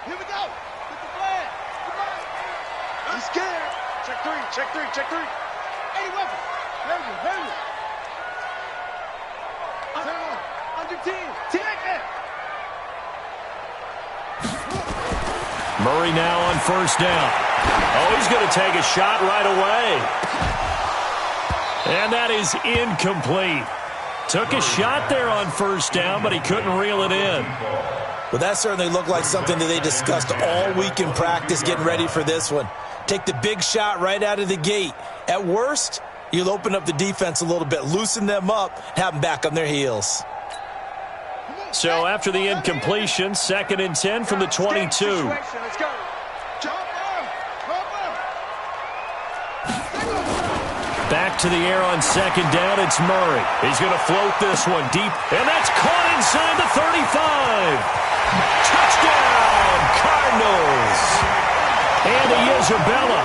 Here we go. Get the flag. Come on. He's scared. Check three. Check three. Check three. Any weapon. Henry. Under 10. Take it. Murray now on first down. Oh, he's going to take a shot right away. And that is incomplete. Took a shot there on first down, but he couldn't reel it in. Well, that certainly looked like something that they discussed all week in practice getting ready for this one. Take the big shot right out of the gate. At worst, you'll open up the defense a little bit, loosen them up, have them back on their heels. So after the incompletion, 2nd and 10 from the 22. Let's go. Back to the air on 2nd down, it's Murray. He's going to float this one deep, and that's caught inside the 35. Touchdown, Cardinals. Andy Isabella,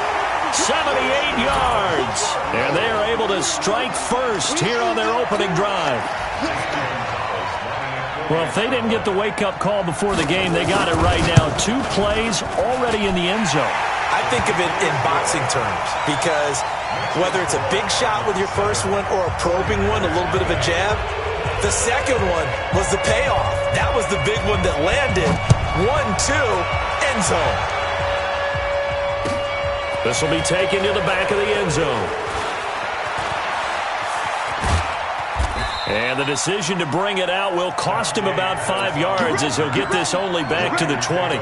78 yards. And they are able to strike first here on their opening drive. Well, if they didn't get the wake-up call before the game, they got it right now. 2 plays already in the end zone. I think of it in boxing terms because whether it's a big shot with your first one or a probing one, a little bit of a jab, the second one was the payoff. That was the big one that landed. 1-2, end zone. This will be taken to the back of the end zone. And the decision to bring it out will cost him about 5 yards as he'll get this only back to the 20.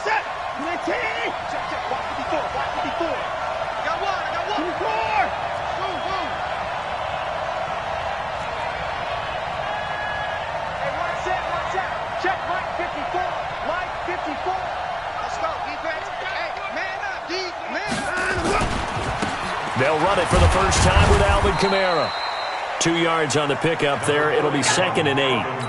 Set. 19. Check. Watch 54. I got one. 4. Boom. Hey, watch out. Check Mike 54. Mike 54. Let's go, defense. Hey, man up, D. Man up. They'll run it for the first time with Alvin Kamara. 2 yards on the pickup there. It'll be 2nd and 8.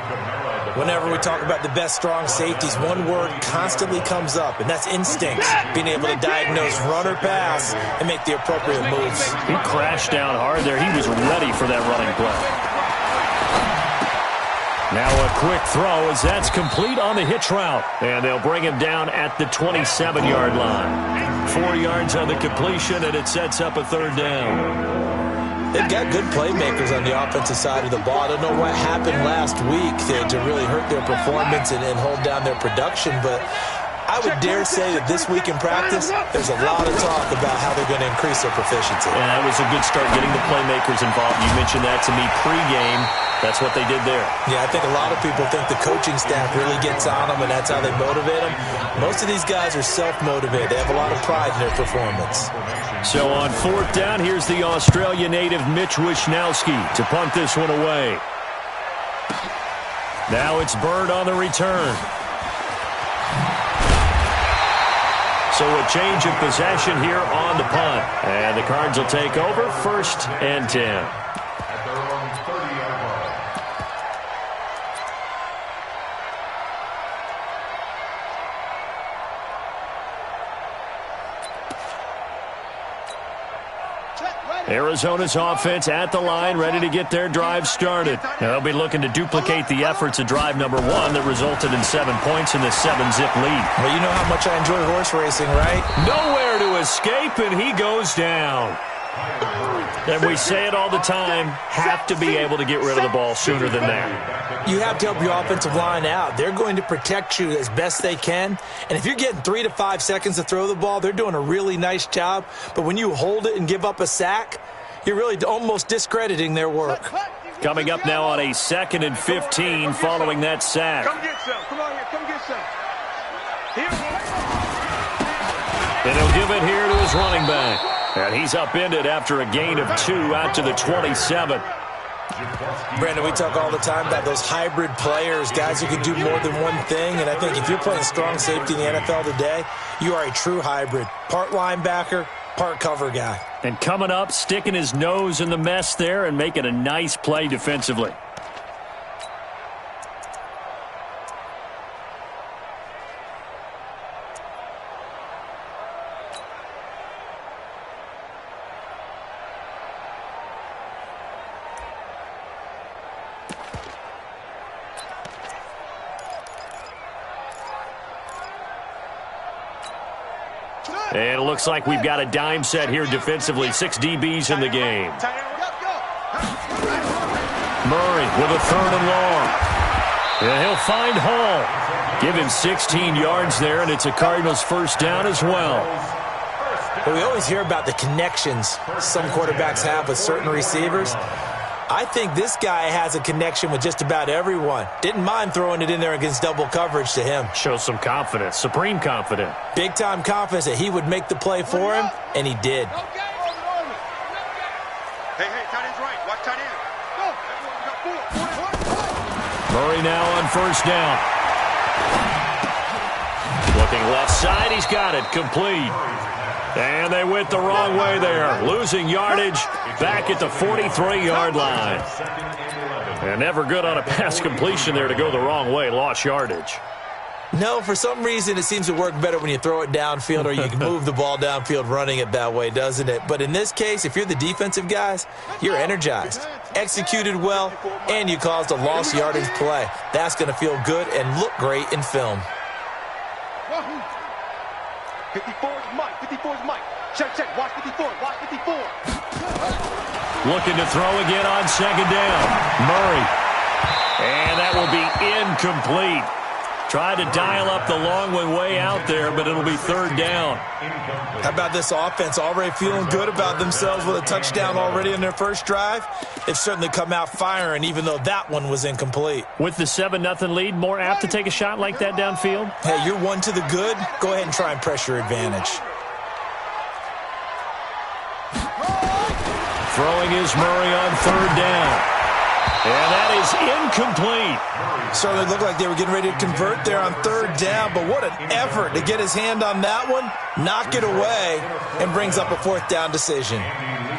Whenever we talk about the best strong safeties, one word constantly comes up, and that's instinct. Being able to diagnose run or pass and make the appropriate moves. He crashed down hard there. He was ready for that running play. Now a quick throw as that's complete on the hitch route. And they'll bring him down at the 27-yard line. 4 yards on the completion, and it sets up a 3rd down. They've got good playmakers on the offensive side of the ball. I don't know what happened last week to really hurt their performance and hold down their production, but I would dare say that this week in practice, there's a lot of talk about how they're going to increase their proficiency. And that was a good start getting the playmakers involved. You mentioned that to me pregame. That's what they did there. Yeah, I think a lot of people think the coaching staff really gets on them, and that's how they motivate them. Most of these guys are self-motivated. They have a lot of pride in their performance. So on 4th down, here's the Australia native Mitch Wishnowski to punt this one away. Now it's Bird on the return. So a change of possession here on the punt. And the Cards will take over 1st and 10. Arizona's offense at the line, ready to get their drive started. Now they'll be looking to duplicate the efforts of drive number 1 that resulted in 7 points in the 7-zip lead. Well, you know how much I enjoy horse racing, right? Nowhere to escape, and he goes down. And we say it all the time, have to be able to get rid of the ball sooner than that. You have to help your offensive line out. They're going to protect you as best they can. And if you're getting 3 to 5 seconds to throw the ball, they're doing a really nice job. But when you hold it and give up a sack, you're really almost discrediting their work. Coming up now on a 2nd and 15 following that sack. Come get some. Come on here. Come get some. Here. And he'll give it here to his running back. And he's upended after a gain of 2 out to the 27. Brandon, we talk all the time about those hybrid players, guys who can do more than one thing. And I think if you're playing strong safety in the NFL today, you are a true hybrid. Part linebacker, part cover guy. And coming up, sticking his nose in the mess there and making a nice play defensively. And it looks like we've got a dime set here defensively. 6 DBs in the game. Murray with a 3rd and long. And he'll find Hall. Give him 16 yards there, and it's a Cardinals first down as well. But we always hear about the connections some quarterbacks have with certain receivers. I think this guy has a connection with just about everyone. Didn't mind throwing it in there against double coverage to him. Shows some confidence, supreme confidence. Big-time confidence that he would make the play for him, and he did. Hey, tight end's right. Watch tight end. Go. Murray now on first down. Looking left side, he's got it, complete. And they went the wrong way there, losing yardage back at the 43-yard line. And never good on a pass completion there to go the wrong way, lost yardage. No, for some reason it seems to work better when you throw it downfield or you can move the ball downfield running it that way, doesn't it? But in this case, if you're the defensive guys, you're energized, executed well, and you caused a lost yardage play. That's going to feel good and look great in film. 54 is Mike. 54 is Mike. Check. Watch 54. Watch 54. Looking to throw again on second down. Murray. And that will be incomplete. Tried to dial up the long one way out there, but it'll be 3rd down. How about this offense already feeling good about themselves with a touchdown already in their first drive? They've certainly come out firing, even though that one was incomplete. With the 7-0 lead, more apt to take a shot like that downfield? Hey, you're 1 to the good. Go ahead and try and press your advantage. Throwing is Murray on 3rd down. And that is incomplete. Certainly looked like they were getting ready to convert there on 3rd down, but what an effort to get his hand on that one, knock it away, and brings up a 4th down decision.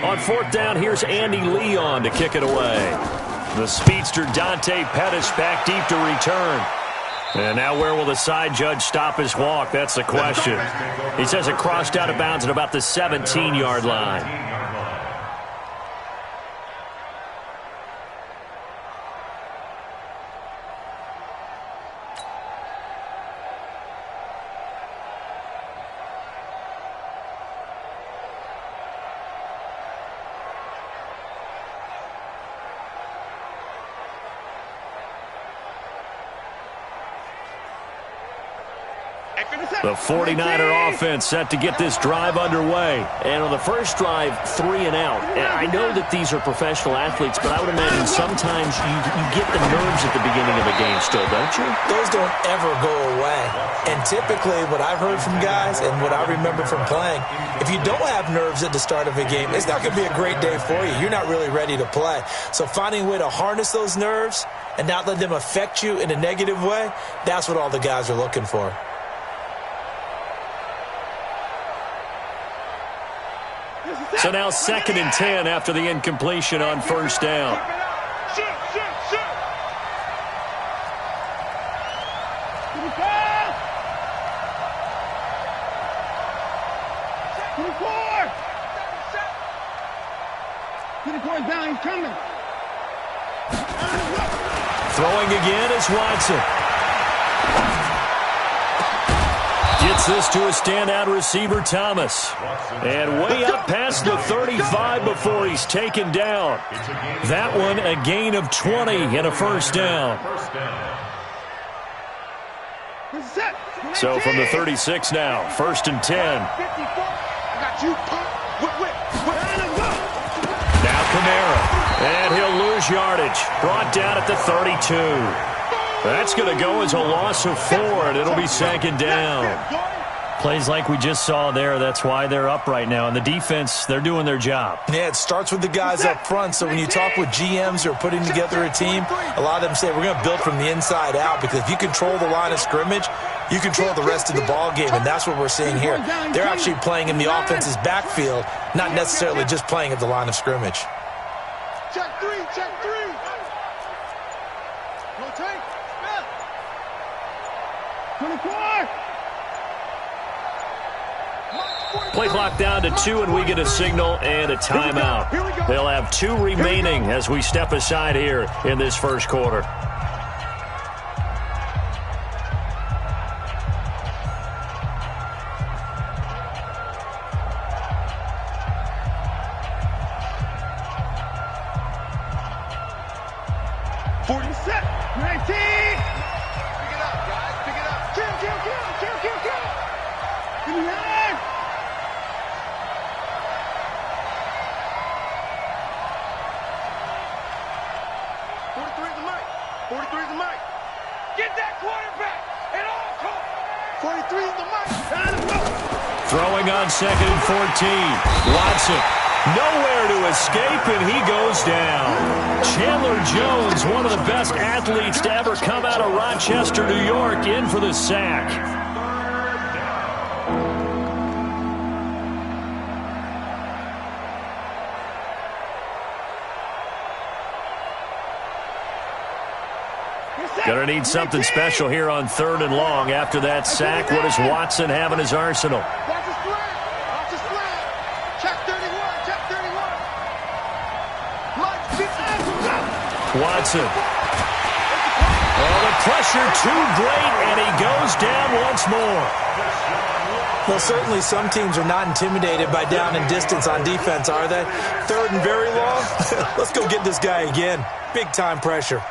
On 4th down, here's Andy Leon to kick it away. The speedster Dante Pettis back deep to return. And now where will the side judge stop his walk? That's the question. He says it crossed out of bounds at about the 17-yard line. The 49er offense set to get this drive underway. And on the first drive, 3 and out. And I know that these are professional athletes, but I would imagine sometimes you get the nerves at the beginning of a game still, don't you? Those don't ever go away. And typically what I've heard from guys and what I remember from playing, if you don't have nerves at the start of a game, it's not going to be a great day for you. You're not really ready to play. So finding a way to harness those nerves and not let them affect you in a negative way, that's what all the guys are looking for. So now 2nd and 10 after the incompletion on first down. Throwing again is Watson. Gets this to a standout receiver, Thomas. And way up past the 35 before he's taken down. That one a gain of 20 and a first down. So from the 36 now, 1st and 10. Now Kamara. And he'll lose yardage. Brought down at the 32. That's going to go as a loss of 4, and it'll be 2nd down. Plays like we just saw there, that's why they're up right now. And the defense, they're doing their job. Yeah, it starts with the guys up front. So when you talk with GMs who are putting together a team, a lot of them say we're going to build from the inside out, because if you control the line of scrimmage, you control the rest of the ball game, and that's what we're seeing here. They're actually playing in the offense's backfield, not necessarily just playing at the line of scrimmage. Check 3. No take. 24. Play clock down to 2, and we get a signal and a timeout. They'll have 2 remaining as we step aside here in this first quarter. 40 set. 19. Pick it up, guys. Pick it up. Kill. Give me that. 43 is the mic. 43 is the mic. Get that quarterback at all costs. 43 is the mic. Time to go. Throwing on 2nd and 14. Watson, nowhere to escape, and he goes down. Chandler Jones, one of the best athletes to ever come out of Rochester, New York, in for the sack. Gonna need something special here on 3rd and long. After that sack, what does Watson have in his arsenal? Watch his flag. Watch his flag. Check 31. Check 31. Mike, get that. Watson. Oh, the pressure too great, and he goes down once more. Well, certainly some teams are not intimidated by down and distance on defense, are they? 3rd and very long? Let's go get this guy again. Big-time pressure.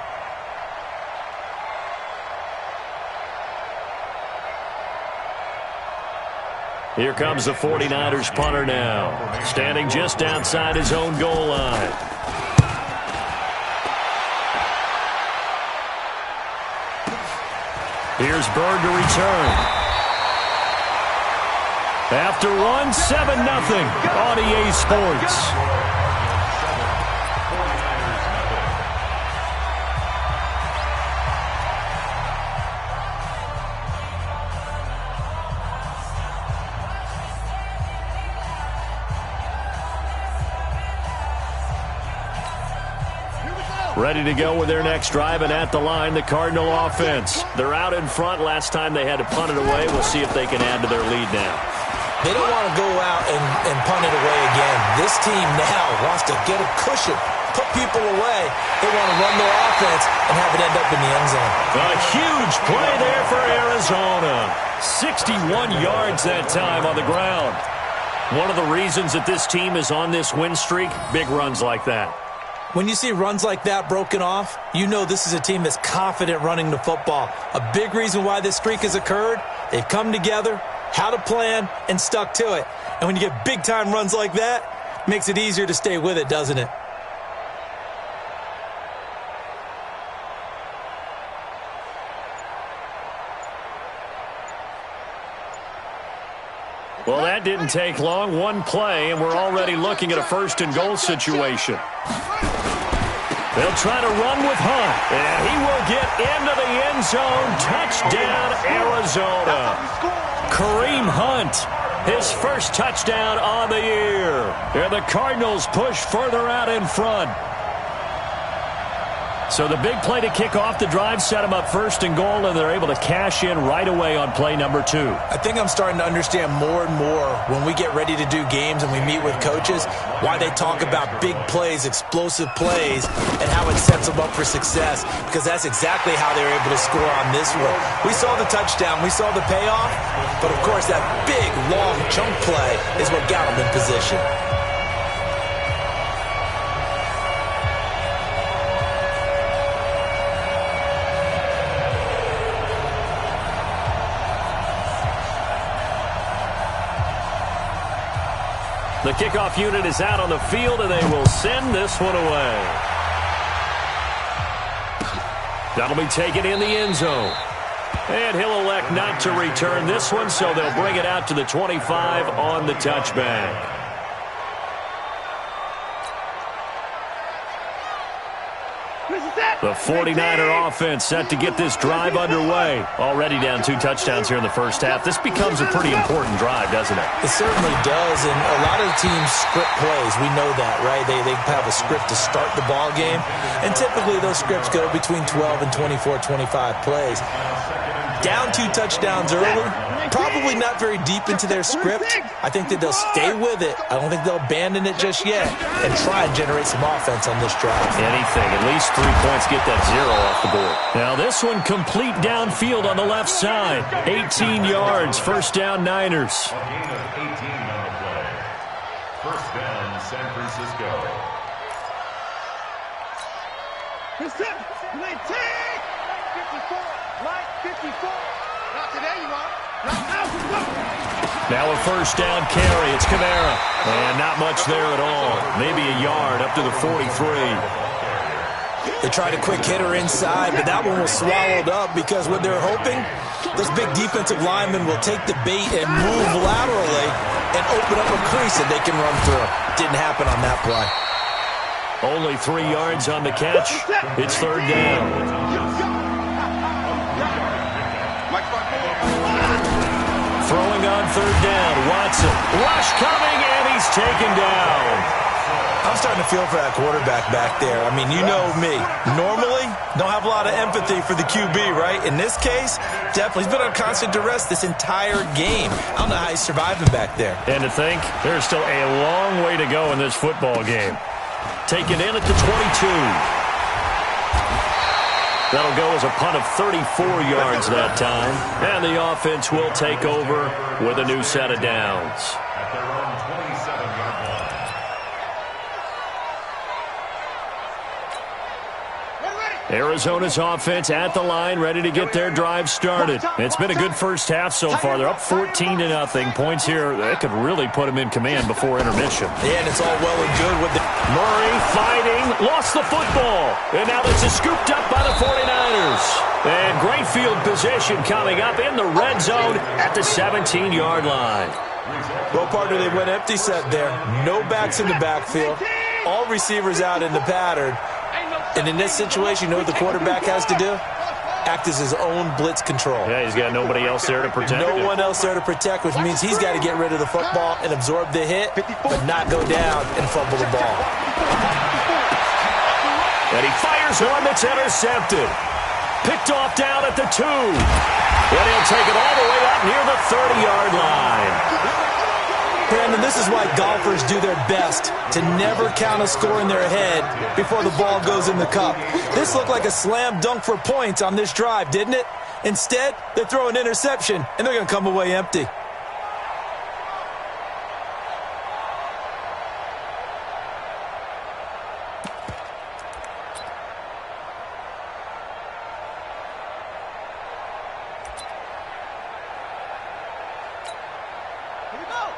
Here comes the 49ers punter now, standing just outside his own goal line. Here's Bird to return. After run, 7-0 on EA Sports. Ready to go with their next drive, and at the line, the Cardinal offense. They're out in front. Last time they had to punt it away. We'll see if they can add to their lead now. They don't want to go out and punt it away again. This team now wants to get a cushion, put people away. They want to run their offense and have it end up in the end zone. A huge play there for Arizona. 61 yards that time on the ground. One of the reasons that this team is on this win streak, big runs like that. When you see runs like that broken off, you know this is a team that's confident running the football. A big reason why this streak has occurred, they've come together, had a plan, and stuck to it. And when you get big-time runs like that, it makes it easier to stay with it, doesn't it? Well, that didn't take long. One play, and we're already looking at a 1st and goal situation. They'll try to run with Hunt, and he will get into the end zone. Touchdown, Arizona. Kareem Hunt, his first touchdown on the year. And the Cardinals push further out in front. So the big play to kick off the drive set them up 1st and goal, and they're able to cash in right away on play number 2. I think I'm starting to understand more and more when we get ready to do games and we meet with coaches why they talk about big plays, explosive plays, and how it sets them up for success, because that's exactly how they were able to score on this one. We saw the touchdown, we saw the payoff, but of course that big, long chunk play is what got them in position. The kickoff unit is out on the field, and they will send this one away. That'll be taken in the end zone. And he'll elect not to return this one, so they'll bring it out to the 25 on the touchback. The 49er offense set to get this drive underway. Already down 2 touchdowns here in the first half. This becomes a pretty important drive, doesn't it? It certainly does, and a lot of the teams script plays. We know that, right? They have a script to start the ball game, and typically those scripts go between 12 and 24, 25 plays. Down 2 touchdowns early, probably not very deep into their script. I think that they'll stay with it. I don't think they'll abandon it just yet and try and generate some offense on this drive. Anything, at least 3 points, get that 0 off the board. Now this one complete downfield on the left side. 18 yards, 1st down Niners. First down, San Francisco. Line 54. Line 54. Not today, you won't. Now a first down carry. It's Kamara. And not much there at all. Maybe a yard up to the 43. They tried a quick hitter inside, but that one was swallowed up because what they're hoping, those big defensive linemen will take the bait and move laterally and open up a crease that they can run through. Didn't happen on that play. Only 3 yards on the catch. It's third down. Throwing on third down. Watson. Rush coming, and he's taken down. I'm starting to feel for that quarterback back there. I mean, you know me. Normally, don't have a lot of empathy for the QB, right? In this case, definitely. He's been on constant duress this entire game. I don't know how he's surviving back there. And to think, there's still a long way to go in this football game. Taken in at the 22. That'll go as a punt of 34 yards that time. And the offense will take over with a new set of downs. Arizona's offense at the line, ready to get their drive started. It's been a good first half so far. They're up 14-0. Points here, that could really put them in command before intermission. Yeah, and it's all well and good with Murray fighting, lost the football. And now this is scooped up by the 49ers. And great field position coming up in the red zone at the 17-yard line. Well, partner, they went empty set there. No backs in the backfield. All receivers out in the pattern. And in this situation, you know what the quarterback has to do? Act as his own blitz control. Yeah, he's got nobody else there to protect. No one else there to protect, which means he's got to get rid of the football and absorb the hit, but not go down and fumble the ball. And he fires one that's intercepted. Picked off down at the 2. And he'll take it all the way up near the 30-yard line. Brandon, this is why golfers do their best to never count a score in their head before the ball goes in the cup. This looked like a slam dunk for points on this drive, didn't it? Instead, they throw an interception, and they're going to come away empty.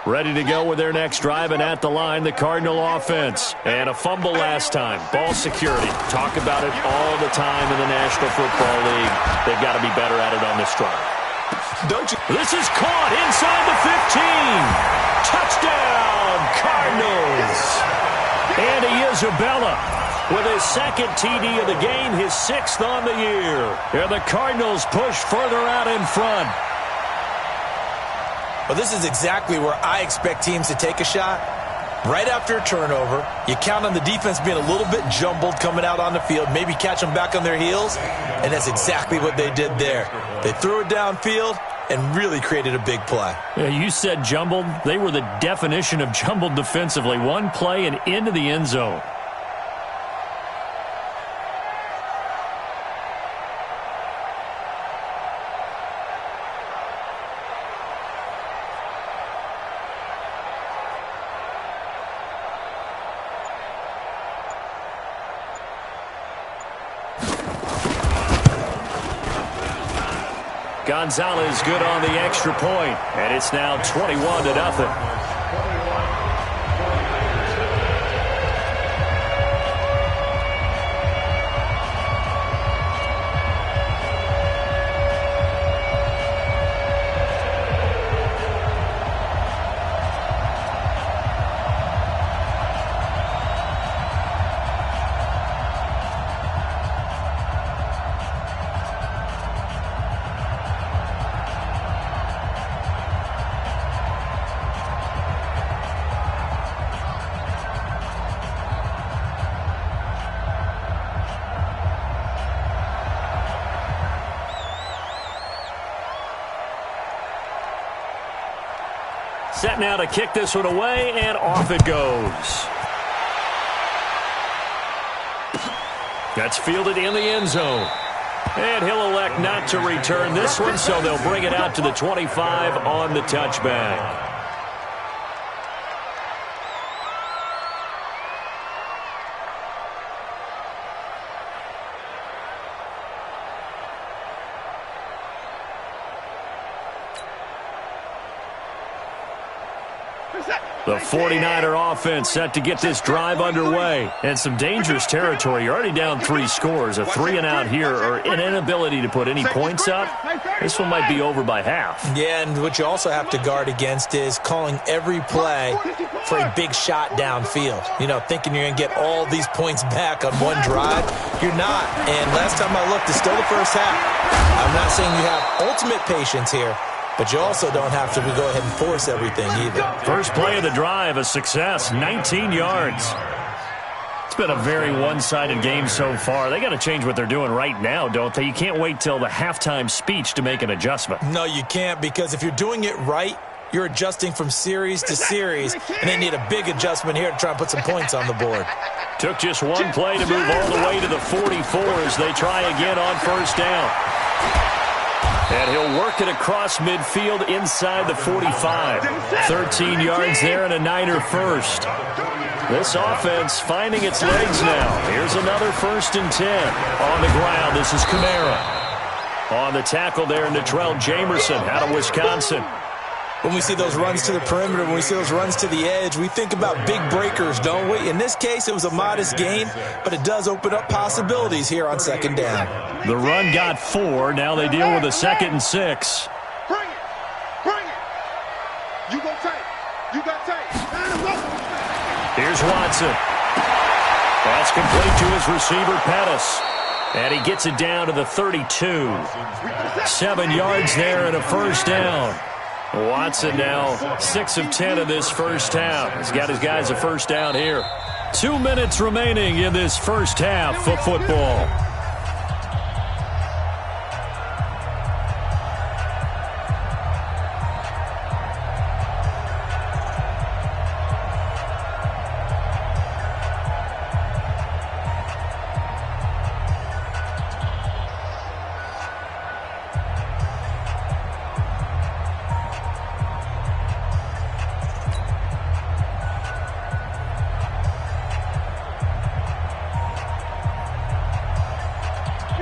Ready to go with their next drive, and at the line, the Cardinal offense. And a fumble last time. Ball security. Talk about it all the time in the National Football League. They've got to be better at it on this drive. Don't you? This is caught inside the 15. Touchdown, Cardinals. Andy Isabella with his second TD of the game, his 6th on the year. And the Cardinals push further out in front. Well, this is exactly where I expect teams to take a shot. Right after a turnover, you count on the defense being a little bit jumbled coming out on the field, maybe catch them back on their heels, and that's exactly what they did there. They threw it downfield and really created a big play. Yeah, you said jumbled. They were the definition of jumbled defensively. One play and into the end zone. Gonzalez good on the extra point, and it's now 21-0. Set now to kick this one away, and off it goes. That's fielded in the end zone. And he'll elect not to return this one, so they'll bring it out to the 25 on the touchback. The 49er offense set to get this drive underway. And some dangerous territory. You're already down 3 scores. A 3-and-out here or an inability to put any points up. This one might be over by half. Yeah, and what you also have to guard against is calling every play for a big shot downfield. You know, thinking you're going to get all these points back on one drive. You're not. And last time I looked, it's still the first half. I'm not saying you have ultimate patience here, but you also don't have to go ahead and force everything either. First play of the drive, a success, 19 yards. It's been a very one-sided game so far. They got to change what they're doing right now, don't they? You can't wait till the halftime speech to make an adjustment. No, you can't, because if you're doing it right, you're adjusting from series to series, and they need a big adjustment here to try and put some points on the board. Took just one play to move all the way to the 44 as they try again on first down. And he'll work it across midfield inside the 45. 13 yards there and a Niner first. This offense finding its legs now. Here's another 1st and 10. On the ground, this is Kamara. On the tackle there, Natrell Jamerson out of Wisconsin. When we see those runs to the perimeter, when we see those runs to the edge, we think about big breakers, don't we? In this case, it was a modest gain, but it does open up possibilities here on 2nd down. The run got 4. Now they deal with a 2nd and 6. Bring it. Bring it. You go tight. You got tight. Here's Watson. That's complete to his receiver, Pettis. And he gets it down to the 32. 7 yards there and a first down. Watson now 6 of 10 in this first half. He's got his guys a first down here. 2 minutes remaining in this first half of football.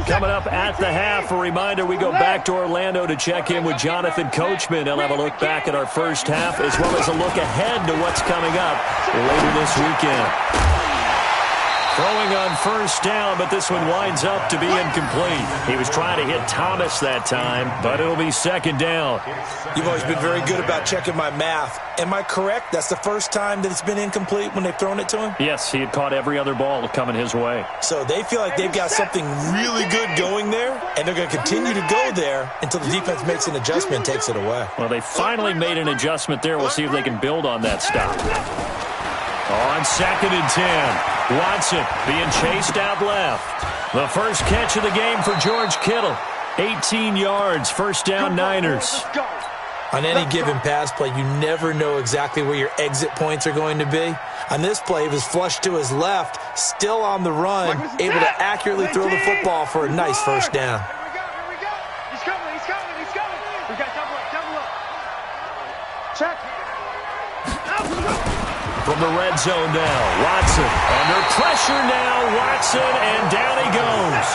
Coming up at the half, a reminder, we go back to Orlando to check in with Jonathan Coachman. He'll have a look back at our first half as well as a look ahead to what's coming up later this weekend. Throwing on first down, but this one winds up to be incomplete. He was trying to hit Thomas that time, but it'll be 2nd down. You've always been very good about checking my math. Am I correct? That's the first time that it's been incomplete when they've thrown it to him? Yes, he had caught every other ball coming his way. So they feel like they've got something really good going there, and they're going to continue to go there until the defense makes an adjustment and takes it away. Well, they finally made an adjustment there. We'll see if they can build on that stop. On 2nd and 10. Watson being chased out left. The first catch of the game for George Kittle. 18 yards, first down Niners. On any given pass play, you never know exactly where your exit points are going to be. On this play, he was flushed to his left, still on the run, able to accurately throw the football for a nice first down. Here we go. He's coming. We got double up. Check. From the red zone now, Watson under pressure now, Watson, and down he goes.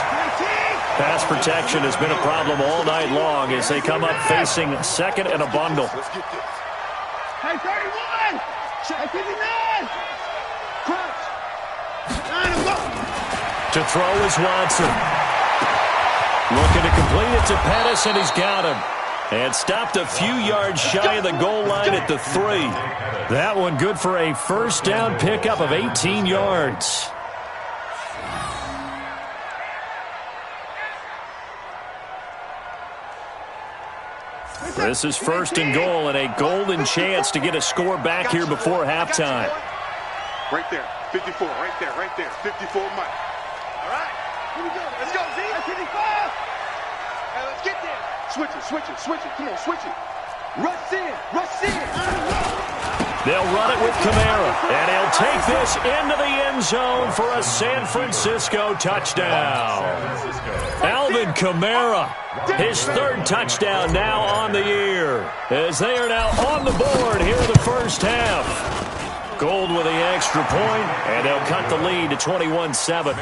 Pass protection has been a problem all night long as they come up facing 2nd and a bundle. Hey, 31! Hey, 59! Crunch! To throw is Watson. Looking to complete it to Pettis, and he's got him. And stopped a few yards shy of the goal line at the 3. That one good for a first down pickup of 18 yards. This is 1st and goal and a golden chance to get a score back here before halftime. Right there, 54, right there, 54 Mike. All right, here we go. Let's go, Z. 55. Hey, let's get there. Switch it. Come on, switch it. Rush in. They'll run it with Kamara, and he'll take this into the end zone for a San Francisco touchdown. Alvin Kamara, his 3rd touchdown now on the year, as they are now on the board here in the first half. Gold with the extra point, and they'll cut the lead to 21-7.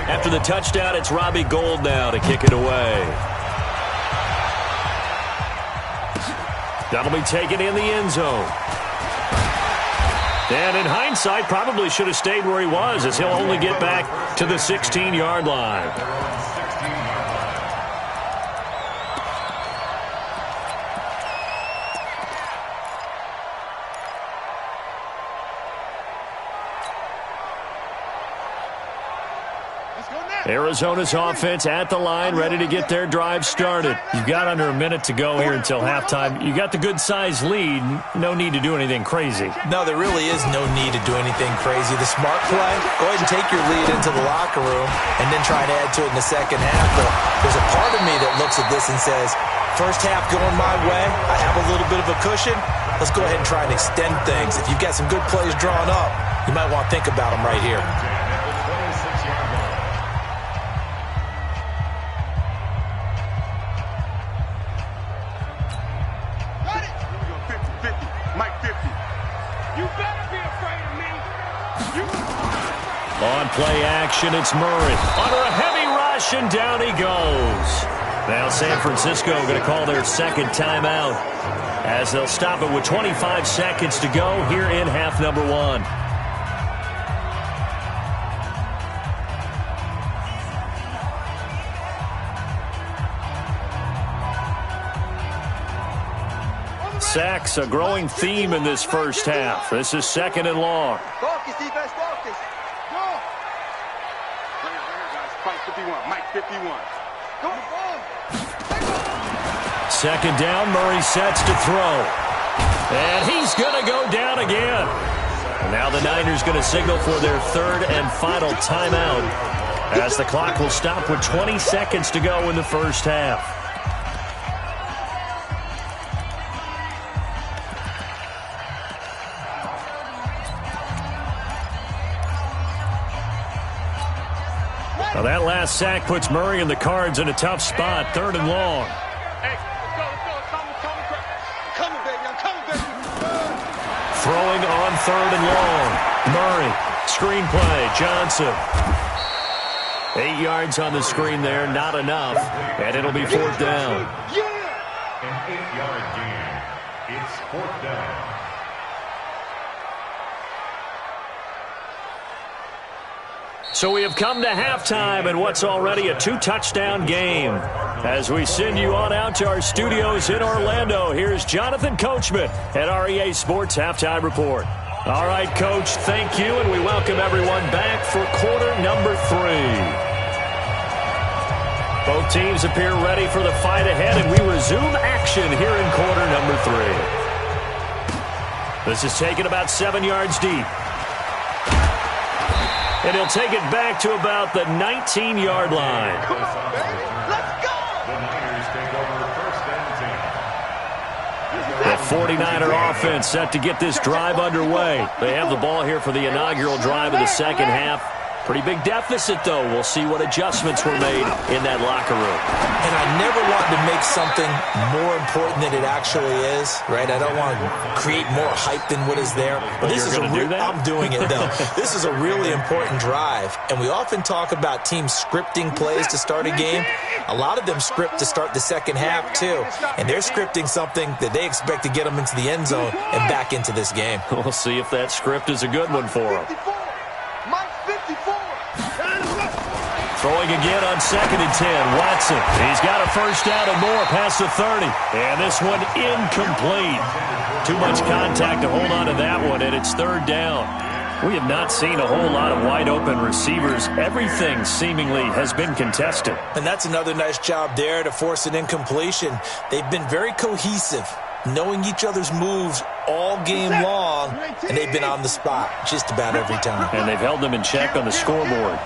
After the touchdown, it's Robbie Gould now to kick it away. That'll be taken in the end zone. And in hindsight, probably should have stayed where he was, as he'll only get back to the 16-yard line. Arizona's offense at the line, ready to get their drive started. You've got under a minute to go here until halftime. You got the good-sized lead. No need to do anything crazy. No, there really is no need to do anything crazy. The smart play, go ahead and take your lead into the locker room and then try to add to it in the second half. But there's a part of me that looks at this and says, first half going my way, I have a little bit of a cushion. Let's go ahead and try and extend things. If you've got some good plays drawn up, you might want to think about them right here. On play action, it's Murray. Under a heavy rush, and down he goes. Now San Francisco going to call their second timeout as they'll stop it with 25 seconds to go here in half number one. Sacks, a growing theme in this first half. This is second and long. Focus, defense, focus. Go. Right here, guys. Mike 51. Mike 51. Go. Second down, Murray sets to throw. And he's going to go down again. And now the Niners going to signal for their third and final timeout as the clock will stop with 20 seconds to go in the first half. Now that last sack puts Murray and the Cards in a tough spot, third and long. Hey, let's go. I'm coming, baby. I'm coming, baby. Throwing on third and long. Murray, screen play, Johnson. 8 yards on the screen there, not enough, and it'll be fourth down. An 8-yard gain. It's fourth down. So we have come to halftime in what's already a 2-touchdown game. As we send you on out to our studios in Orlando, here's Jonathan Coachman at REA Sports Halftime Report. All right, Coach, thank you, and we welcome everyone back for quarter number 3. Both teams appear ready for the fight ahead, and we resume action here in quarter number 3. This is taken about 7 yards deep. And he'll take it back to about the 19-yard line. Come on, baby. Let's go. The Niners take over first and 10. The 49er offense set to get this drive underway. They have the ball here for the inaugural drive of the second half. Pretty big deficit, though. We'll see what adjustments were made in that locker room. And I never want to make something more important than it actually is, right? I don't want to create more hype than what is there. But this is I'm doing it, though. This is a really important drive. And we often talk about teams scripting plays to start a game. A lot of them script to start the second half, too. And they're scripting something that they expect to get them into the end zone and back into this game. We'll see if that script is a good one for them. Mike 54. Throwing again on second and 10. Watson, he's got a first down and more past the 30. And this one incomplete. Too much contact to hold on to that one, and it's third down. We have not seen a whole lot of wide-open receivers. Everything seemingly has been contested. And that's another nice job there to force an incompletion. They've been very cohesive, knowing each other's moves all game long, and they've been on the spot just about every time. And they've held them in check on the scoreboard.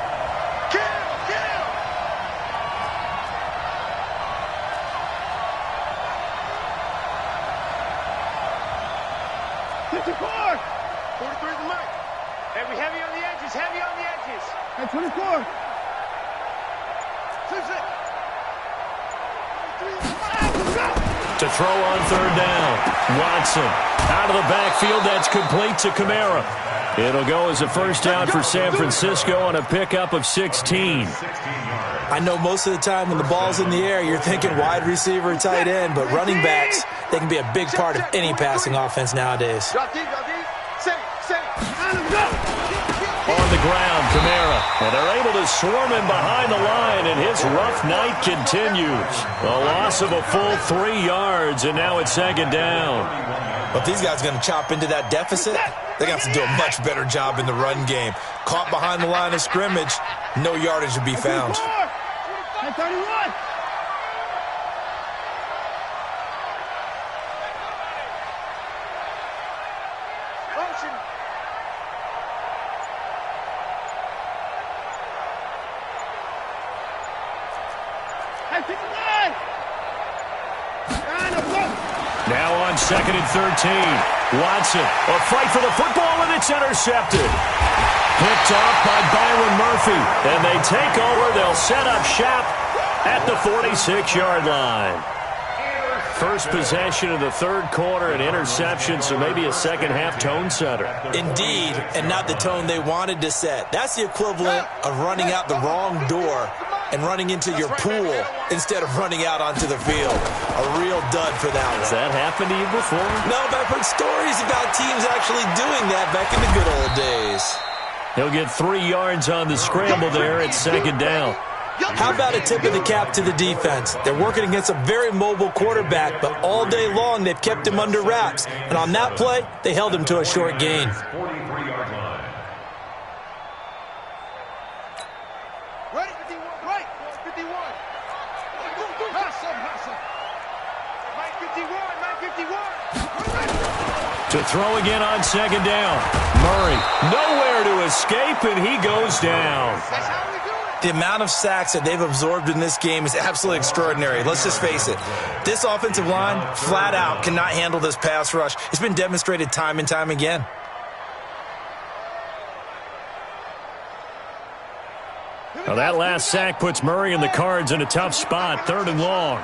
Hey, 24. To throw on third down. Watson out of the backfield. That's complete to Kamara. It'll go as a first down for San Francisco on a pickup of 16. I know most of the time when the ball's in the air, you're thinking wide receiver, tight end, but running backs, they can be a big part of any passing offense nowadays. Drop deep, drop deep. Save. On the ground, Kamara. And they're able to swarm him behind the line, and his rough night continues. A loss of a full 3 yards, and now it's 2nd down. But if these guys are going to chop into that deficit, they're going to have to do a much better job in the run game. Caught behind the line of scrimmage, no yardage to be found. 31. Now on 2nd and 13. Watson, a fight for the football, and it's intercepted. Picked off by Byron Murphy. And they take over. They'll set up shop at the 46-yard line. First possession of the 3rd quarter, an interception, so maybe a second-half tone setter. Indeed, and not the tone they wanted to set. That's the equivalent of running out the wrong door and running into your pool instead of running out onto the field. A real dud for that one. Has that happened to you before? No, but I've heard stories about teams actually doing that back in the good old days. He'll get 3 yards on the scramble there at 2nd down. How about a tip of the cap to the defense? They're working against a very mobile quarterback, but all day long they've kept him under wraps. And on that play, they held him to a short gain. 43-yard line. Right, 51. Right, 51. Hustle. Mike 51. To throw again on 2nd down. Murray, nowhere to escape, and he goes down. That's how we do it. The amount of sacks that they've absorbed in this game is absolutely extraordinary. Let's just face it. This offensive line, flat out, cannot handle this pass rush. It's been demonstrated time and time again. Now that last sack puts Murray and the Cards in a tough spot, 3rd and long.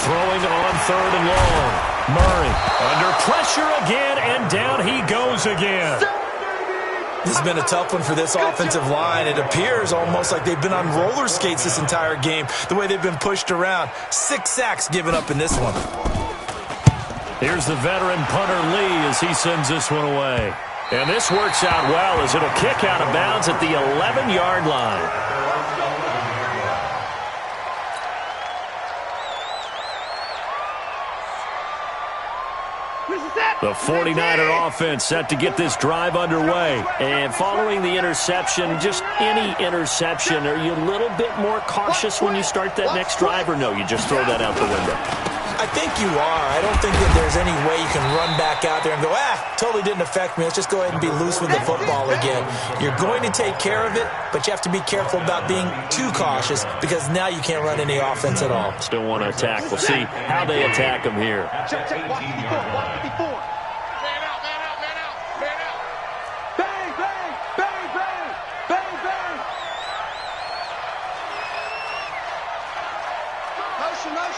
Throwing on 3rd and long. Murray under pressure again, and down he goes again. This has been a tough one for this offensive line. It appears almost like they've been on roller skates this entire game, the way they've been pushed around. 6 sacks given up in this one. Here's the veteran punter Lee as he sends this one away. And this works out well as it'll kick out of bounds at the 11-yard line. The 49er offense set to get this drive underway. And following the interception, just any interception, are you a little bit more cautious when you start that next drive, or no, you just throw that out the window? I think you are. I don't think that there's any way you can run back out there and go, totally didn't affect me. Let's just go ahead and be loose with the football again. You're going to take care of it, but you have to be careful about being too cautious because now you can't run any offense at all. Still want to attack. We'll see how they attack him here. Check, watch 54. Man out. Bang.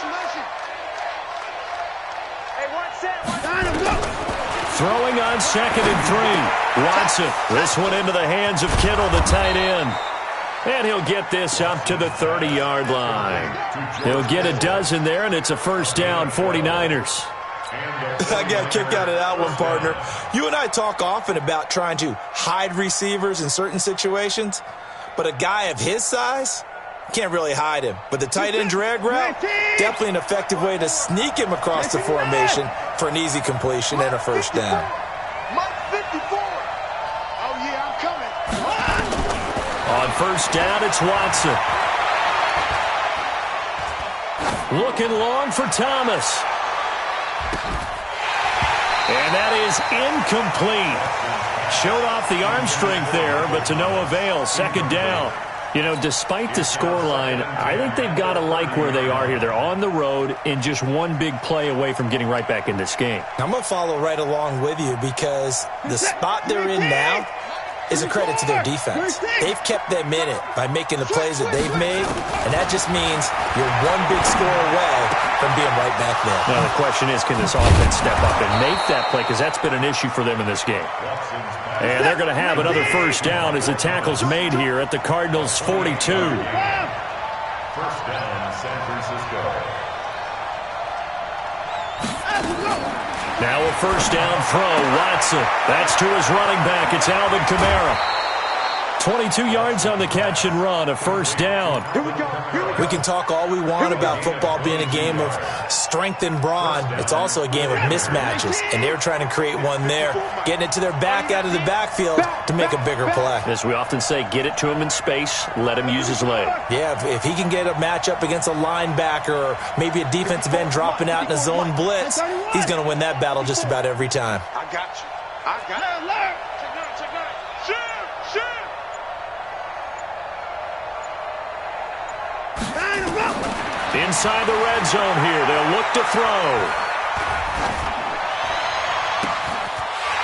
Motion. Hey, one set. Throwing on 2nd and 3. Watson, this one into the hands of Kittle, the tight end. And he'll get this up to the 30-yard line. He'll get a dozen there, and it's a 1st down, 49ers. I got a kick out of that one, partner. You and I talk often about trying to hide receivers in certain situations, but a guy of his size can't really hide him. But the tight end drag route, definitely an effective way to sneak him across the formation for an easy completion and a 1st down. Mike 54. Oh, yeah, I'm coming. On 1st down, it's Watson. Looking long for Thomas. And that is incomplete. Showed off the arm strength there, but to no avail. 2nd down. You know, despite the scoreline, I think they've got to like where they are here. They're on the road and just one big play away from getting right back in this game. I'm going to follow right along with you because the spot they're in now is a credit to their defense. They've kept them in it by making the plays that they've made, and that just means you're one big score away from being right back there. Now, the question is, can this offense step up and make that play? Because that's been an issue for them in this game. And they're going to have another 1st down as the tackle's made here at the Cardinals' 42. First down, San Francisco. Now a first down throw. Watson. That's to his running back. It's Alvin Kamara. 22 yards on the catch and run. A first down. Here we go. We can talk all we want about football being a game of strength and brawn. It's also a game of mismatches, and they're trying to create one there, getting it to their back out of the backfield to make a bigger play. As we often say, get it to him in space, let him use his leg. Yeah, if he can get a matchup against a linebacker or maybe a defensive end dropping out in a zone blitz, he's going to win that battle just about every time. I got you. I got you. Check out. Shoot. Inside the red zone here. They'll look to throw.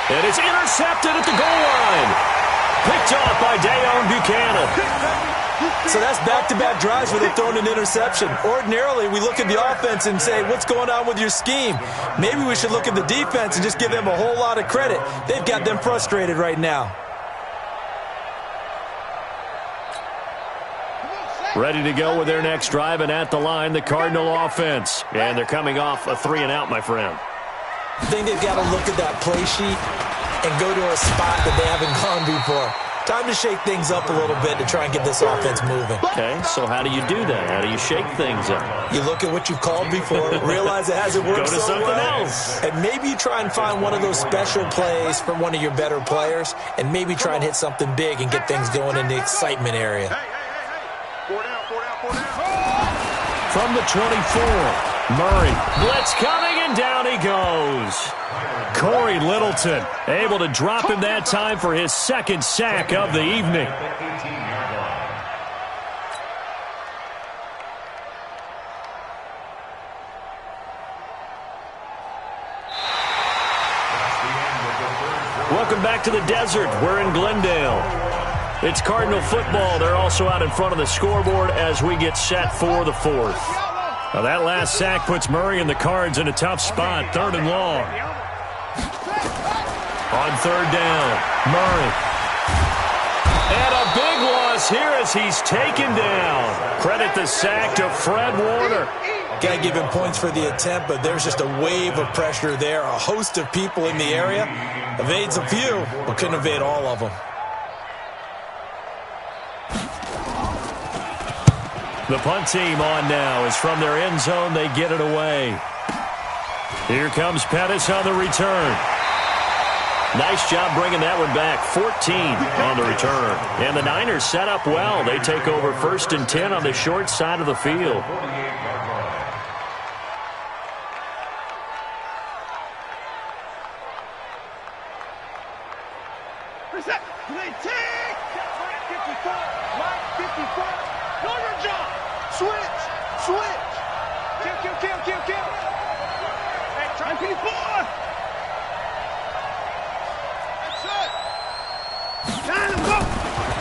And it's intercepted at the goal line. Picked off by Dayon Buchanan. So that's back-to-back drives where they've thrown an interception. Ordinarily, we look at the offense and say, what's going on with your scheme? Maybe we should look at the defense and just give them a whole lot of credit. They've got them frustrated right now. Ready to go with their next drive, and at the line, the Cardinal offense. And they're coming off a 3-and-out, my friend. I think they've got to look at that play sheet and go to a spot that they haven't gone before. Time to shake things up a little bit to try and get this offense moving. Okay, so how do you do that? How do you shake things up? You look at what you've called before, realize it hasn't worked Go to so something well, else. and maybe you try and find one of those special plays from one of your better players, and maybe try and hit something big and get things going in the excitement area. Hey. 4 down. From the 24, Murray. Blitz coming, and down he goes. Corey Littleton able to drop him that time for his second sack of the evening. Welcome back to the desert. We're in Glendale. It's Cardinal football. They're also out in front of the scoreboard as we get set for the fourth. Now that last sack puts Murray and the Cards in a tough spot. 3rd and long. On 3rd down, Murray. And a big loss here as he's taken down. Credit the sack to Fred Warner. Got to give him points for the attempt, but there's just a wave of pressure there. A host of people in the area. Evades a few, but couldn't evade all of them. The punt team on now is from their end zone. They get it away. Here comes Pettis on the return. Nice job bringing that one back. 14 on the return. And the Niners set up well. They take over 1st and 10 on the short side of the field.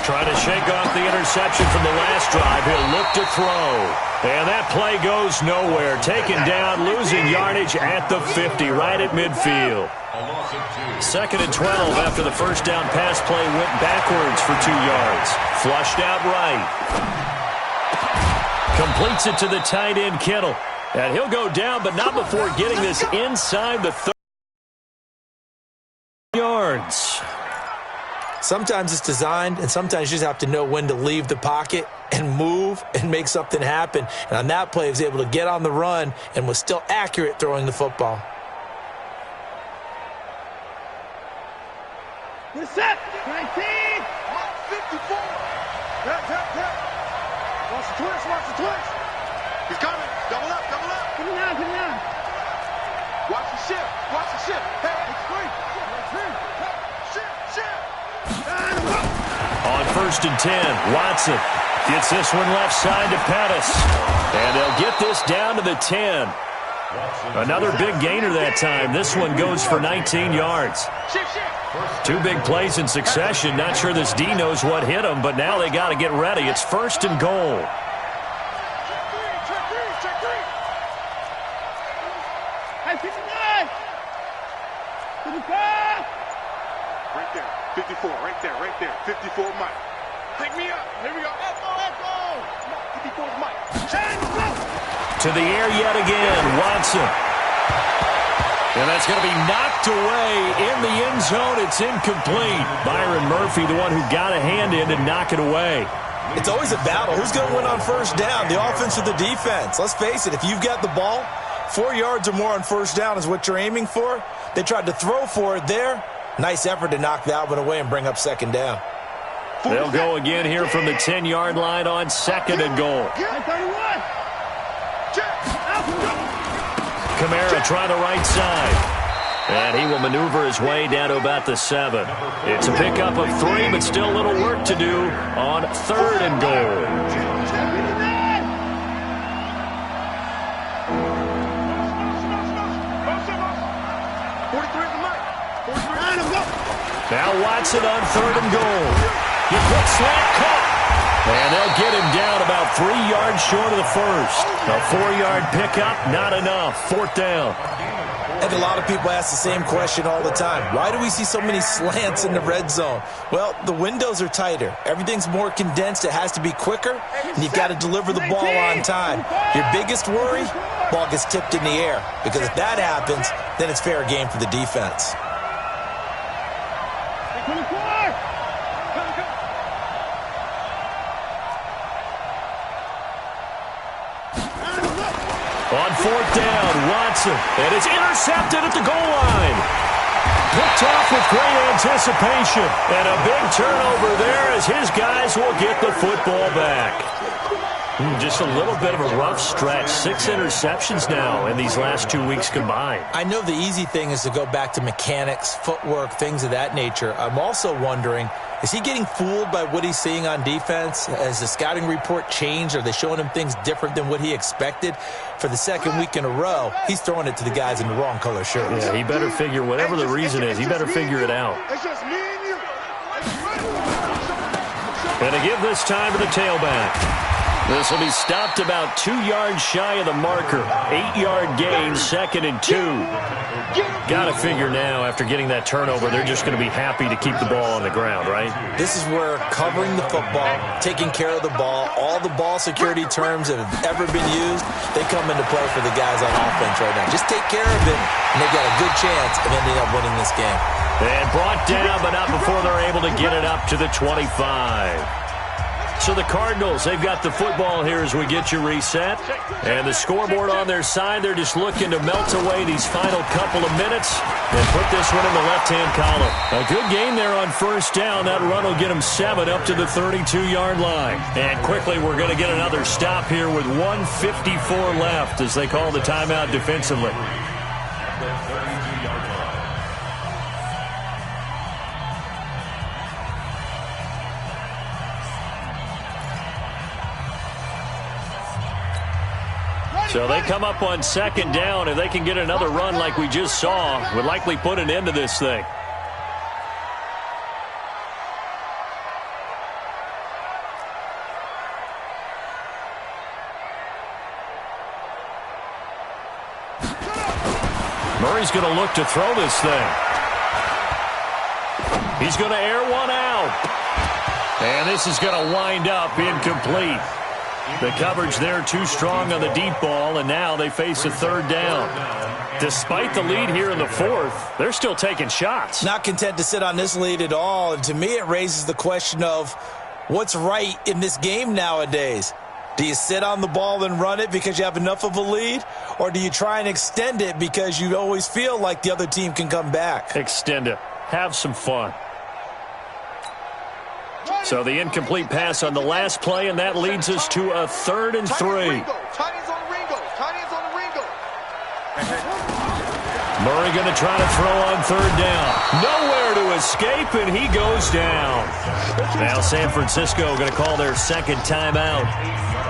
Trying to shake off the interception from the last drive. He'll look to throw. And that play goes nowhere. Taken down, losing yardage at the 50, right at midfield. 2nd and 12 after the first down pass play went backwards for 2 yards. Flushed out right. Completes it to the tight end, Kittle. And he'll go down, but not before getting this inside the 30 yards. Sometimes it's designed, and sometimes you just have to know when to leave the pocket and move and make something happen. And on that play, he was able to get on the run and was still accurate throwing the football. Get set. 19. 54. Watch the twist. He's coming. Double up. Come down. Watch the shift. Hey, it's free. Shift. On 1st and 10, Watson gets this one left side to Pettis. And they'll get this down to the 10. Another big gainer that time. This one goes for 19 yards. 2 big plays in succession. Not sure this D knows what hit him, but now they got to get ready. It's 1st and goal. Hey, 59. 55. Right there. 54. Right there. 54 Mike. Pick me up. Here we go. Let's go. 54's Mike. To the air yet again, Watson. And that's going to be knocked away in the end zone. It's incomplete. Byron Murphy, the one who got a hand in to knock it away. It's always a battle. Who's going to win on first down, the offense or the defense? Let's face it, if you've got the ball, 4 yards or more on first down is what you're aiming for. They tried to throw for it there. Nice effort to knock that one away and bring up second down. They'll go again here from the 10-yard line on second and goal. Kamara trying the right side. And he will maneuver his way down to about the 7. It's a pickup of 3, but still a little work to do on third and goal. Now Watson on third and goal. You put slant caught. And they'll get him down about 3 yards short of the first. A 4-yard pickup, not enough. Fourth down. And a lot of people ask the same question all the time. Why do we see so many slants in the red zone? Well, the windows are tighter. Everything's more condensed. It has to be quicker, and you've got to deliver the ball on time. Your biggest worry, ball gets tipped in the air. Because if that happens, then it's fair game for the defense. On fourth down, Watson, and it's intercepted at the goal line. Picked off with great anticipation, and a big turnover there as his guys will get the football back. Just a little bit of a rough stretch. 6 interceptions now in these last 2 weeks combined. I know the easy thing is to go back to mechanics, footwork, things of that nature. I'm also wondering, is he getting fooled by what he's seeing on defense? Has the scouting report changed? Are they showing him things different than what he expected? For the second week in a row, he's throwing it to the guys in the wrong color shirts. Yeah, he better figure, whatever the reason is, he better figure it out. It's just me and you. And to give this time to the tailback. This will be stopped about 2 yards shy of the marker. 8-yard gain, second and 2. Got to figure now, after getting that turnover, they're just going to be happy to keep the ball on the ground, right? This is where covering the football, taking care of the ball, all the ball security terms that have ever been used, they come into play for the guys on offense right now. Just take care of it, and they've got a good chance of ending up winning this game. And brought down, but not before they're able to get it up to the 25. So the Cardinals, they've got the football here as we get you reset. And the scoreboard on their side, they're just looking to melt away these final couple of minutes and put this one in the left-hand column. A good game there on first down. That run will get them 7 up to the 32-yard line. And quickly, we're going to get another stop here with 1:54 left as they call the timeout defensively. So they come up on second down. If they can get another run like we just saw, would likely put an end to this thing. Murray's going to look to throw this thing. He's going to air one out. And this is going to wind up incomplete. The coverage there too strong on the deep ball, and now they face a third down. Despite the lead here in the fourth, they're still taking shots. Not content to sit on this lead at all, and to me it raises the question of what's right in this game nowadays. Do you sit on the ball and run it because you have enough of a lead, or do you try and extend it because you always feel like the other team can come back? Extend it. Have some fun. So the incomplete pass on the last play, and that leads us to a 3rd and 3. Tiny's on the Ringo. Tiny's on the Ringo. Murray going to try to throw on third down. Nowhere to escape, and he goes down. Now San Francisco going to call their second timeout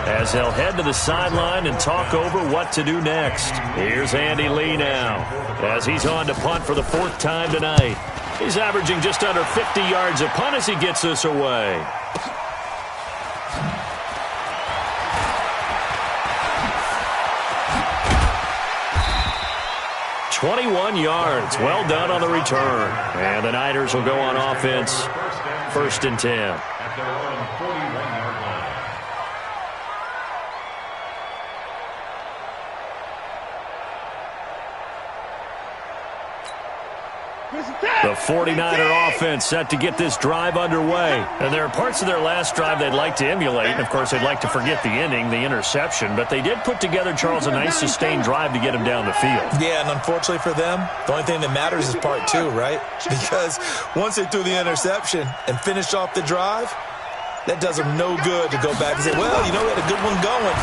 as they'll head to the sideline and talk over what to do next. Here's Andy Lee now as he's on to punt for the 4th time tonight. He's averaging just under 50 yards a punt as he gets us away. "21 yards. Well done on the return. And the Niners will go on offense. 1st and 10. The 49er offense set to get this drive underway. And there are parts of their last drive they'd like to emulate. And, of course, they'd like to forget the ending, the interception. But they did put together, Charles, a nice sustained drive to get him down the field. Yeah, and unfortunately for them, the only thing that matters is part two, right? Because once they threw the interception and finished off the drive, that does them no good to go back and say, well, you know, we had a good one going.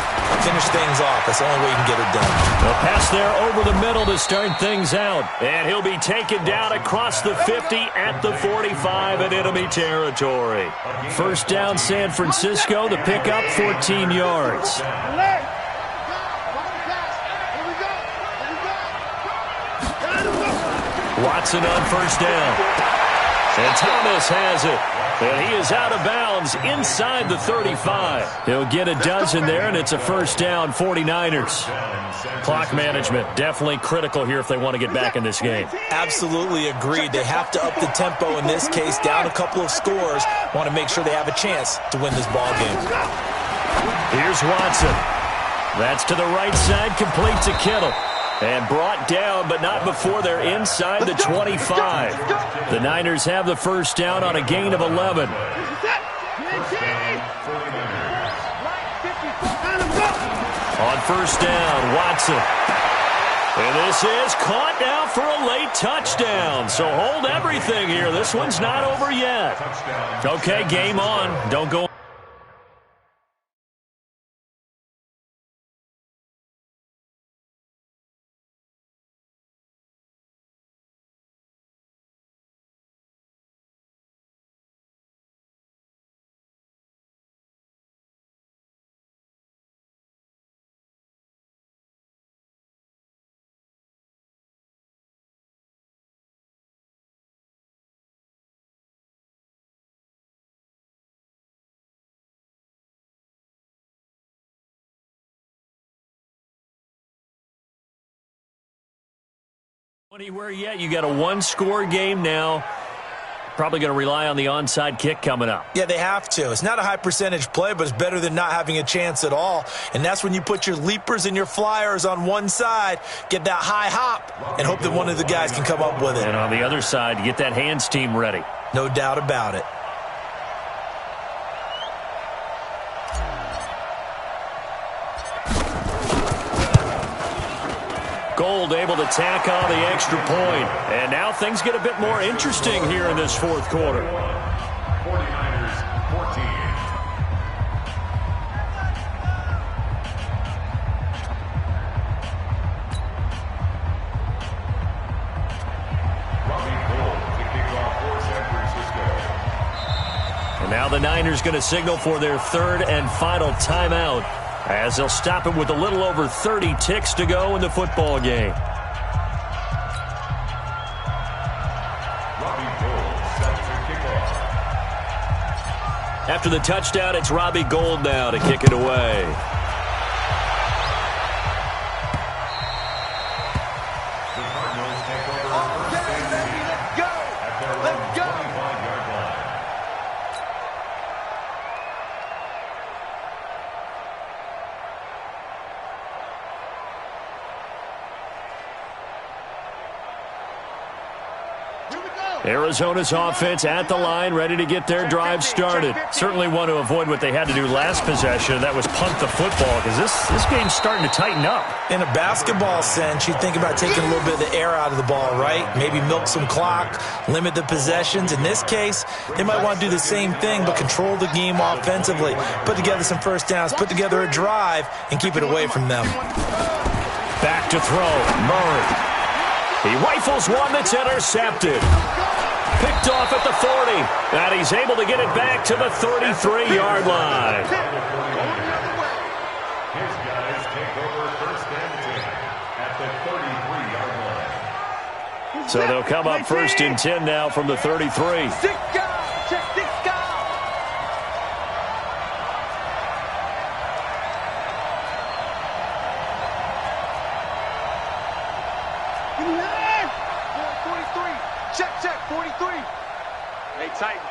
Finish things off. That's the only way you can get it done. A pass there over the middle to start things out. And he'll be taken down across the 50 at the 45 in enemy territory. First down, San Francisco. The pickup, 14 yards. Watson on first down. And Thomas has it. And he is out of bounds inside the 35. He'll get a dozen there, and it's a first down, 49ers. Clock management, definitely critical here if they want to get back in this game. Absolutely agreed. They have to up the tempo in this case, down a couple of scores. Want to make sure they have a chance to win this ball game. Here's Watson. That's to the right side, complete to Kittle. And brought down, but not before they're inside the 25. The Niners have the first down on a gain of 11. On first down, Watson. And this is caught now for a late touchdown. So hold everything here. This one's not over yet. Okay, game on. Don't go. Anywhere yet? You got a one-score game now. Probably going to rely on the onside kick coming up. Yeah, they have to. It's not a high-percentage play, but it's better than not having a chance at all. And that's when you put your leapers and your flyers on one side, get that high hop, and hope that one of the guys can come up with it. And on the other side, get that hands team ready. No doubt about it. Gold able to tack on the extra point. And now things get a bit more interesting here in this fourth quarter. 49ers 14. Robbie Gold to kick off for San Francisco. And now the Niners going to signal for their third and final timeout, as they'll stop it with a little over 30 ticks to go in the football game. Robbie Gold set to kick off. After the touchdown, it's Robbie Gold now to kick it away. The Cardinals take over first and 10 at their own 25-yard line. Arizona's offense at the line, ready to get their drive started. Certainly want to avoid what they had to do last possession. That was punt the football, because this game's starting to tighten up. In a basketball sense, you think about taking a little bit of the air out of the ball, right? Maybe milk some clock, limit the possessions. In this case, they might want to do the same thing, but control the game offensively. Put together some first downs, put together a drive, and keep it away from them. Back to throw, Murray. He rifles one that's intercepted. Picked off at the 40, and he's able to get it back to the 33-yard line. His guys take over first and 10 at the 33-yard line. So they'll come up first and 10 now from the 33.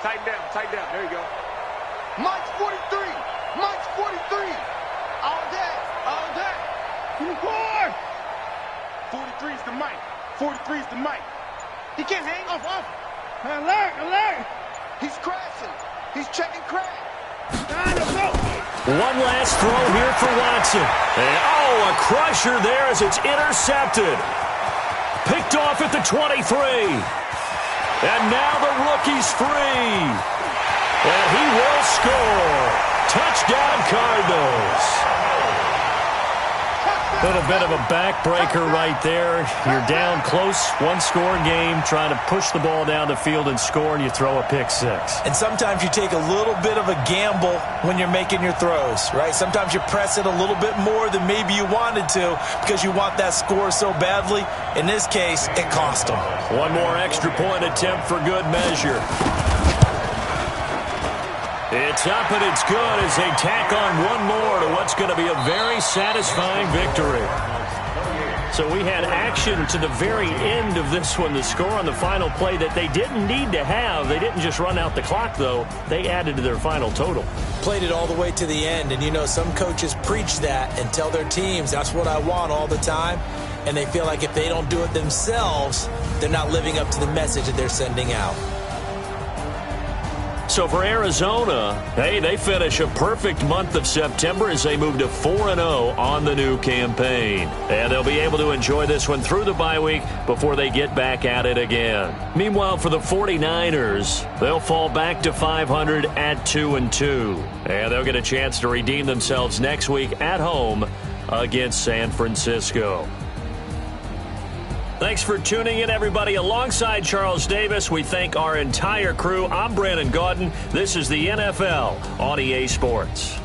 Tighten down. There you go. Mike's 43. Mike's 43. All day. 44. 43 is the Mike. 43 is the Mike. He can't hang. Off. Alert. He's crashing. He's checking crash. One last throw here for Watson. And, a crusher there as it's intercepted. Picked off at the 23. And now the rookie's free. And he will score. Touchdown, Cardinals. A little bit of a backbreaker right there. You're down close, one-score game, trying to push the ball down the field and score, and you throw a pick six. And sometimes you take a little bit of a gamble when you're making your throws, right? Sometimes you press it a little bit more than maybe you wanted to because you want that score so badly. In this case, it cost them. One more extra point attempt for good measure. It's up and it's good as they tack on one more to what's going to be a very satisfying victory. So we had action to the very end of this one. The score on the final play that they didn't need to have. They didn't just run out the clock, though. They added to their final total. Played it all the way to the end. And, you know, some coaches preach that and tell their teams, that's what I want all the time. And they feel like if they don't do it themselves, they're not living up to the message that they're sending out. So for Arizona, hey, they finish a perfect month of September as they move to 4-0 on the new campaign. And they'll be able to enjoy this one through the bye week before they get back at it again. Meanwhile, for the 49ers, they'll fall back to 500 at 2-2. And they'll get a chance to redeem themselves next week at home against San Francisco. Thanks for tuning in, everybody. Alongside Charles Davis, we thank our entire crew. I'm Brandon Gaudin. This is the NFL on EA Sports.